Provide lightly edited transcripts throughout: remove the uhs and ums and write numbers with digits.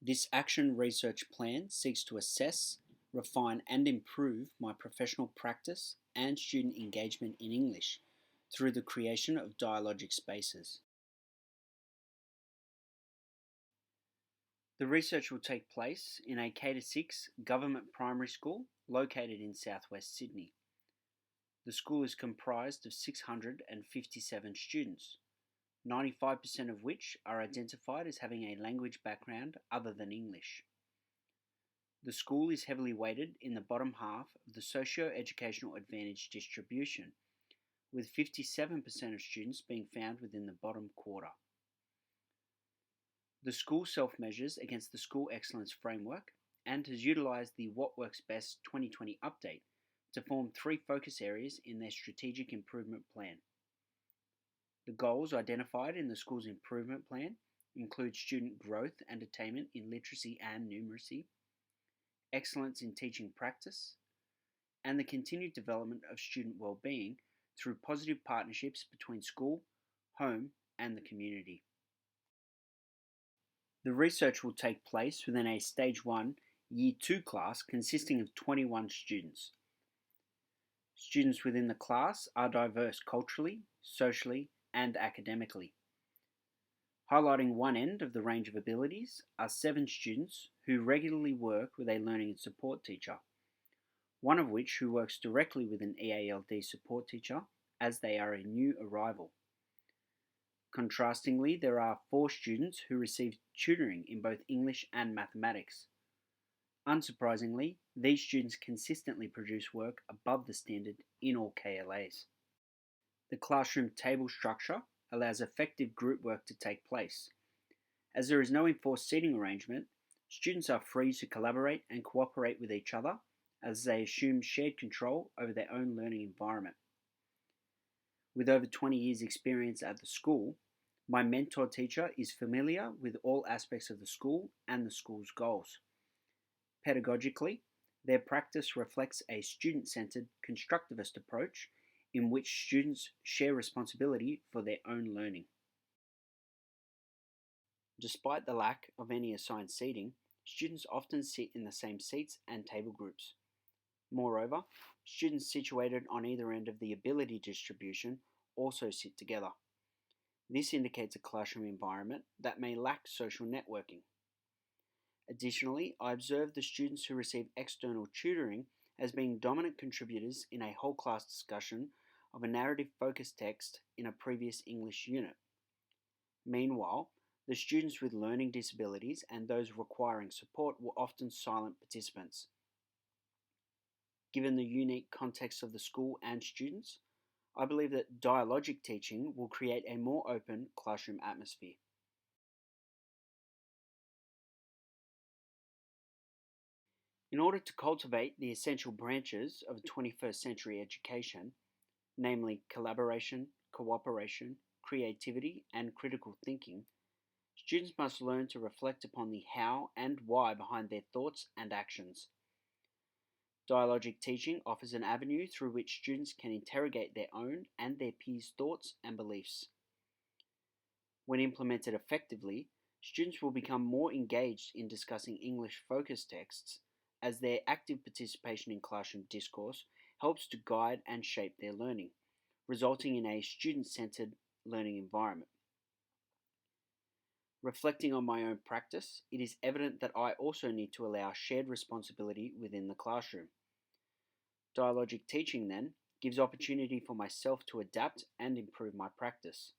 This action research plan seeks to assess, refine, and improve my professional practice and student engagement in English through the creation of dialogic spaces. The research will take place in a K-6 government primary school located in southwest Sydney. The school is comprised of 657 students, 95% of which are identified as having a language background other than English. The school is heavily weighted in the bottom half of the socio-educational advantage distribution, with 57% of students being found within the bottom quarter. The school self-measures against the School Excellence Framework and has utilised the What Works Best 2020 update to form 3 focus areas in their strategic improvement plan. The goals identified in the school's improvement plan include student growth and attainment in literacy and numeracy, excellence in teaching practice, and the continued development of student well-being through positive partnerships between school, home, and the community. The research will take place within a Stage 1 Year 2 class consisting of 21 students. Students within the class are diverse culturally, socially, and academically. Highlighting one end of the range of abilities are 7 students who regularly work with a learning and support teacher, one of which who works directly with an EALD support teacher as they are a new arrival. Contrastingly, there are 4 students who receive tutoring in both English and mathematics. Unsurprisingly, these students consistently produce work above the standard in all KLAs. The classroom table structure allows effective group work to take place. As there is no enforced seating arrangement, students are free to collaborate and cooperate with each other as they assume shared control over their own learning environment. With over 20 years' experience at the school, my mentor teacher is familiar with all aspects of the school and the school's goals. Pedagogically, their practice reflects a student-centered, constructivist approach in which students share responsibility for their own learning. Despite the lack of any assigned seating, students often sit in the same seats and table groups. Moreover, students situated on either end of the ability distribution also sit together. This indicates a classroom environment that may lack social networking. Additionally, I observed the students who receive external tutoring as being dominant contributors in a whole class discussion of a narrative-focused text in a previous English unit. Meanwhile, the students with learning disabilities and those requiring support were often silent participants. Given the unique context of the school and students, I believe that dialogic teaching will create a more open classroom atmosphere. In order to cultivate the essential branches of 21st century education, namely collaboration, cooperation, creativity, and critical thinking, students must learn to reflect upon the how and why behind their thoughts and actions. Dialogic teaching offers an avenue through which students can interrogate their own and their peers' thoughts and beliefs. When implemented effectively, students will become more engaged in discussing English-focused texts, as their active participation in classroom discourse helps to guide and shape their learning, resulting in a student-centered learning environment. Reflecting on my own practice, it is evident that I also need to allow shared responsibility within the classroom. Dialogic teaching, then, gives opportunity for myself to adapt and improve my practice.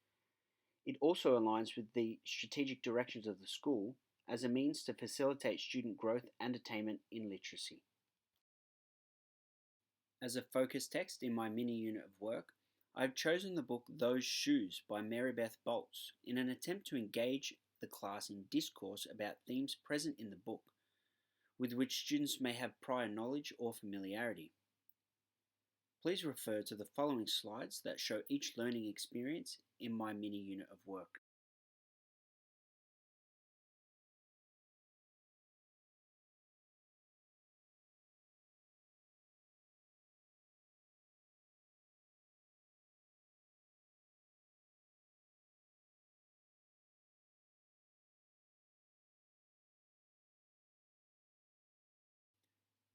It also aligns with the strategic directions of the school as a means to facilitate student growth and attainment in literacy. As a focus text in my mini unit of work, I've chosen the book Those Shoes by Mary Beth Bolts in an attempt to engage the class in discourse about themes present in the book, with which students may have prior knowledge or familiarity. Please refer to the following slides that show each learning experience in my mini unit of work.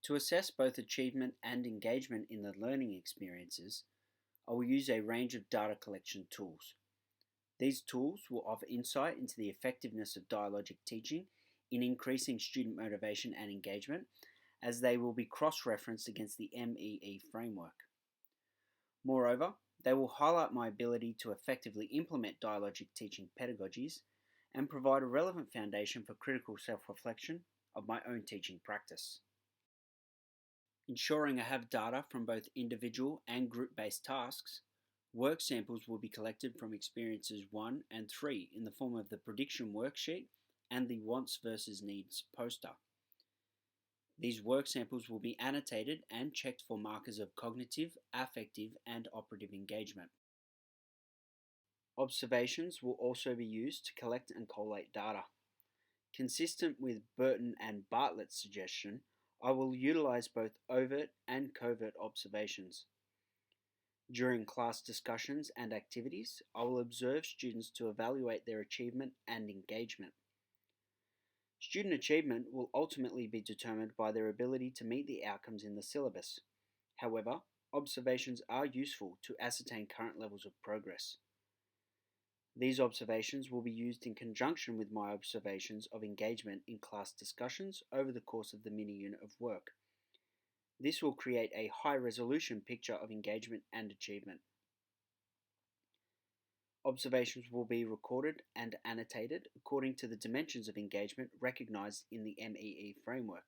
To assess both achievement and engagement in the learning experiences, I will use a range of data collection tools. These tools will offer insight into the effectiveness of dialogic teaching in increasing student motivation and engagement, as they will be cross-referenced against the MEE framework. Moreover, they will highlight my ability to effectively implement dialogic teaching pedagogies and provide a relevant foundation for critical self-reflection of my own teaching practice. Ensuring I have data from both individual and group-based tasks, work samples will be collected from experiences 1 and 3 in the form of the prediction worksheet and the wants versus needs poster. These work samples will be annotated and checked for markers of cognitive, affective, and operative engagement. Observations will also be used to collect and collate data. Consistent with Burton and Bartlett's suggestion, I will utilize both overt and covert observations. During class discussions and activities, I will observe students to evaluate their achievement and engagement. Student achievement will ultimately be determined by their ability to meet the outcomes in the syllabus. However, observations are useful to ascertain current levels of progress. These observations will be used in conjunction with my observations of engagement in class discussions over the course of the mini-unit of work. This will create a high-resolution picture of engagement and achievement. Observations will be recorded and annotated according to the dimensions of engagement recognized in the MEE framework.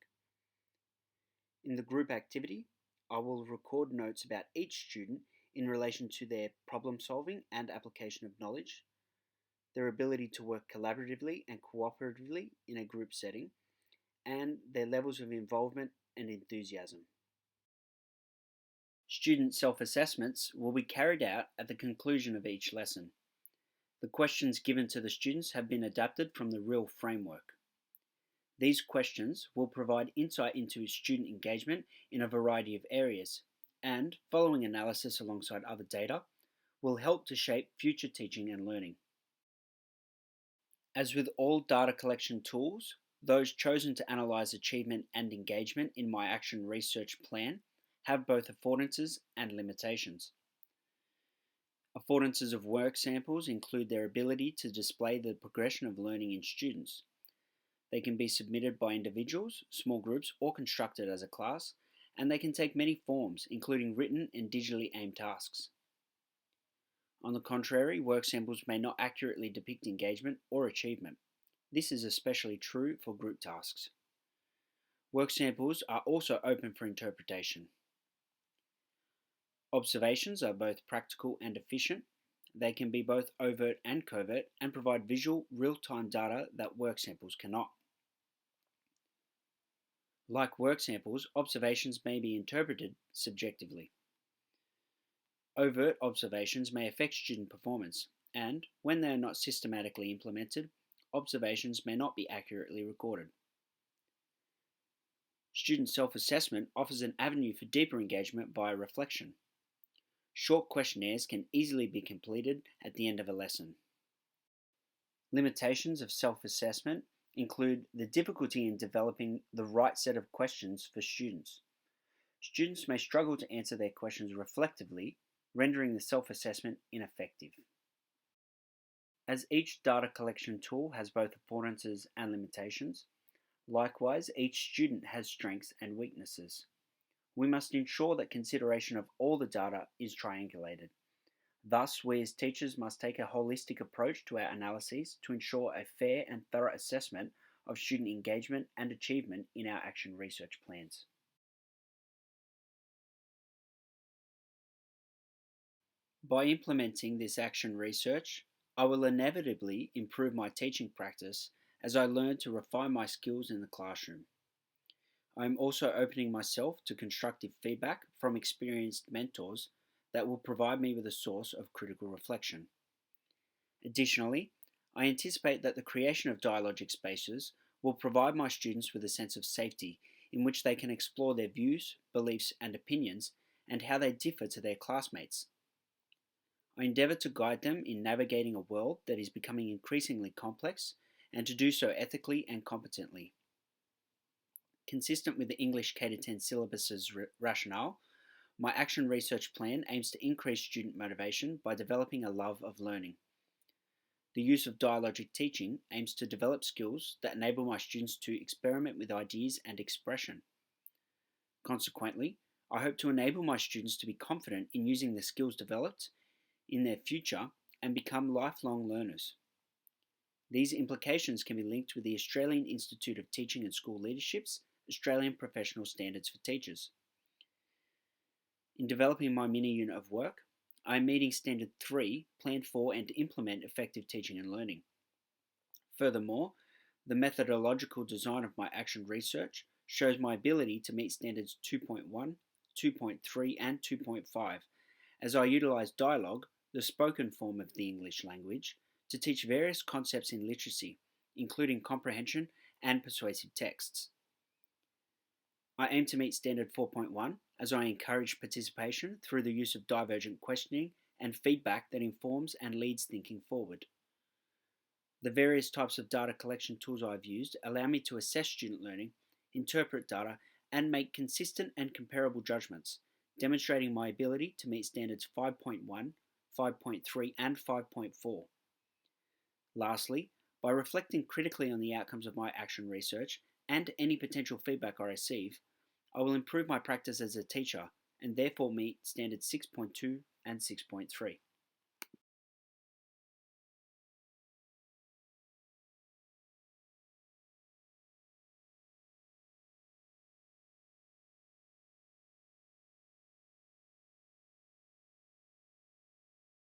In the group activity, I will record notes about each student in relation to their problem solving and application of knowledge, their ability to work collaboratively and cooperatively in a group setting, and their levels of involvement and enthusiasm. Student self-assessments will be carried out at the conclusion of each lesson. The questions given to the students have been adapted from the REAL framework. These questions will provide insight into student engagement in a variety of areas, and, following analysis alongside other data, will help to shape future teaching and learning. As with all data collection tools, those chosen to analyze achievement and engagement in my action research plan have both affordances and limitations. Affordances of work samples include their ability to display the progression of learning in students. They can be submitted by individuals, small groups, or constructed as a class, and they can take many forms, including written and digitally aimed tasks. On the contrary, work samples may not accurately depict engagement or achievement. This is especially true for group tasks. Work samples are also open for interpretation. Observations are both practical and efficient. They can be both overt and covert and provide visual, real-time data that work samples cannot. Like work samples, observations may be interpreted subjectively. Overt observations may affect student performance, and when they are not systematically implemented, observations may not be accurately recorded. Student self-assessment offers an avenue for deeper engagement via reflection. Short questionnaires can easily be completed at the end of a lesson. Limitations of self-assessment include the difficulty in developing the right set of questions for students. Students may struggle to answer their questions reflectively, rendering the self-assessment ineffective. As each data collection tool has both affordances and limitations, likewise each student has strengths and weaknesses. We must ensure that consideration of all the data is triangulated. Thus, we as teachers must take a holistic approach to our analyses to ensure a fair and thorough assessment of student engagement and achievement in our action research plans. By implementing this action research, I will inevitably improve my teaching practice as I learn to refine my skills in the classroom. I am also opening myself to constructive feedback from experienced mentors that will provide me with a source of critical reflection. Additionally, I anticipate that the creation of dialogic spaces will provide my students with a sense of safety in which they can explore their views, beliefs, and opinions and how they differ to their classmates. I endeavour to guide them in navigating a world that is becoming increasingly complex and to do so ethically and competently. Consistent with the English K-10 syllabus's rationale, my action research plan aims to increase student motivation by developing a love of learning. The use of dialogic teaching aims to develop skills that enable my students to experiment with ideas and expression. Consequently, I hope to enable my students to be confident in using the skills developed in their future and become lifelong learners. These implications can be linked with the Australian Institute of Teaching and School Leadership's Australian Professional Standards for Teachers. In developing my mini unit of work, I am meeting Standard 3, Plan for and implement effective teaching and learning. Furthermore, the methodological design of my action research shows my ability to meet Standards 2.1, 2.3, and 2.5, as I utilize dialogue, the spoken form of the English language, to teach various concepts in literacy, including comprehension and persuasive texts. I aim to meet Standard 4.1 as I encourage participation through the use of divergent questioning and feedback that informs and leads thinking forward. The various types of data collection tools I've used allow me to assess student learning, interpret data, and make consistent and comparable judgments, demonstrating my ability to meet Standards 5.1, 5.3, and 5.4. Lastly, by reflecting critically on the outcomes of my action research and any potential feedback I receive, I will improve my practice as a teacher and therefore meet Standards 6.2 and 6.3.